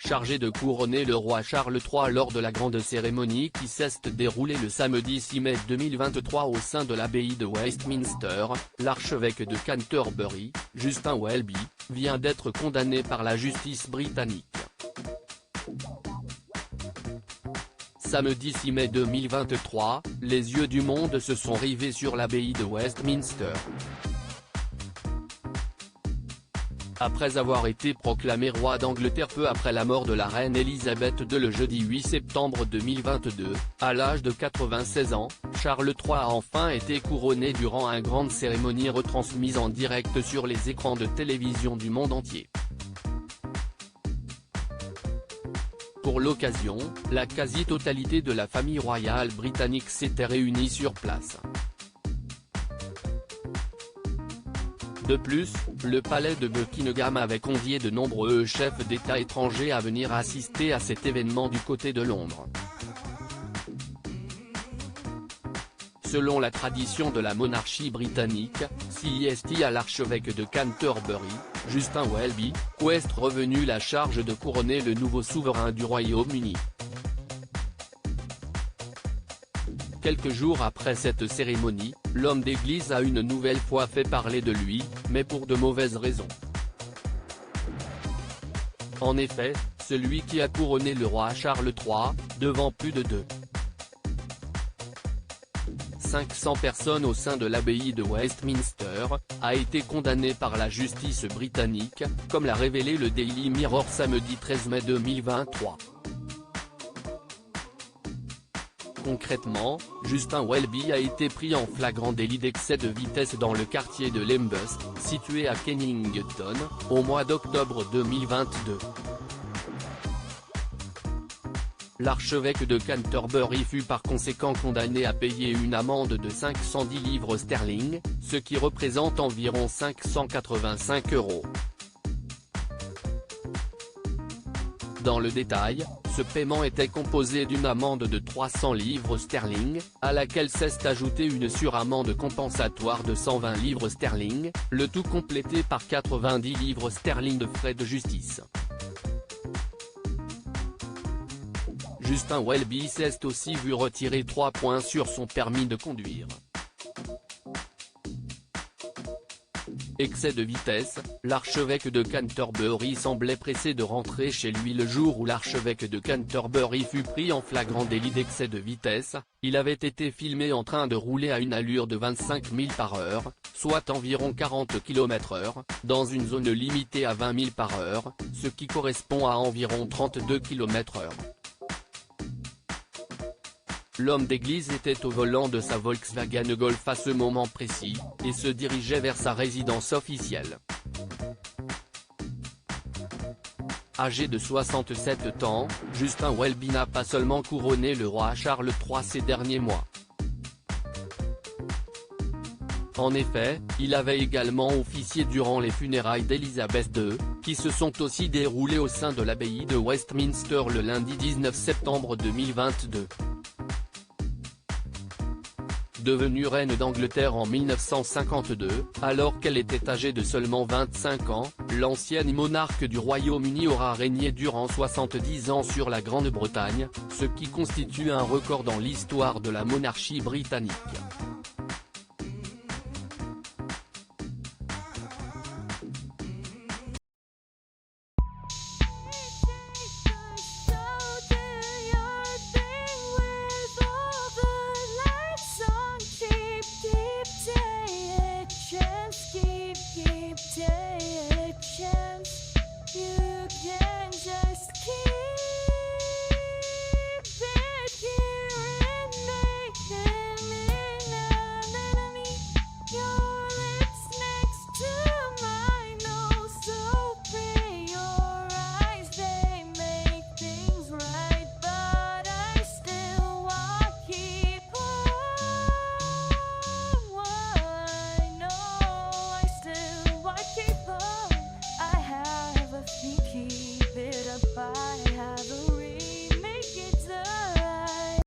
chargé de couronner le roi Charles III lors de la grande cérémonie qui s'est déroulée le samedi 6 mai 2023 au sein de l'abbaye de Westminster. L'archevêque de Canterbury, Justin Welby, vient d'être condamné par la justice britannique. Samedi 6 mai 2023, les yeux du monde se sont rivés sur l'abbaye de Westminster. Après avoir été proclamé roi d'Angleterre peu après la mort de la reine Elisabeth II le jeudi 8 septembre 2022, à l'âge de 96 ans, Charles III a enfin été couronné durant une grande cérémonie retransmise en direct sur les écrans de télévision du monde entier. Pour l'occasion, la quasi-totalité de la famille royale britannique s'était réunie sur place. De plus, le palais de Buckingham avait convié de nombreux chefs d'État étrangers à venir assister à cet événement du côté de Londres. Selon la tradition de la monarchie britannique, CEST à l'archevêque de Canterbury, Justin Welby, est revenu la charge de couronner le nouveau souverain du Royaume-Uni. Quelques jours après cette cérémonie, l'homme d'église a une nouvelle fois fait parler de lui, mais pour de mauvaises raisons. En effet, celui qui a couronné le roi Charles III, devant plus de 500 personnes au sein de l'abbaye de Westminster, a été condamné par la justice britannique, comme l'a révélé le Daily Mirror samedi 13 mai 2023. Concrètement, Justin Welby a été pris en flagrant délit d'excès de vitesse dans le quartier de Lembus, situé à Kennington, au mois d'octobre 2022. L'archevêque de Canterbury fut par conséquent condamné à payer une amende de 510 livres sterling, ce qui représente environ 585 €. Dans le détail, ce paiement était composé d'une amende de 300 livres sterling, à laquelle s'est ajoutée une suramende compensatoire de 120 livres sterling, le tout complété par 90 livres sterling de frais de justice. Justin Welby s'est aussi vu retirer 3 points sur son permis de conduire. Excès de vitesse, l'archevêque de Canterbury semblait pressé de rentrer chez lui le jour où l'archevêque de Canterbury fut pris en flagrant délit d'excès de vitesse. Il avait été filmé en train de rouler à une allure de 25 000 par heure, soit environ 40 km/h, dans une zone limitée à 20 000 par heure, ce qui correspond à environ 32 km/h. L'homme d'église était au volant de sa Volkswagen Golf à ce moment précis, et se dirigeait vers sa résidence officielle. Âgé de 67 ans, Justin Welby n'a pas seulement couronné le roi Charles III ces derniers mois. En effet, il avait également officié durant les funérailles d'Elisabeth II, qui se sont aussi déroulées au sein de l'abbaye de Westminster le lundi 19 septembre 2022. Devenue reine d'Angleterre en 1952, alors qu'elle était âgée de seulement 25 ans, l'ancienne monarque du Royaume-Uni aura régné durant 70 ans sur la Grande-Bretagne, ce qui constitue un record dans l'histoire de la monarchie britannique.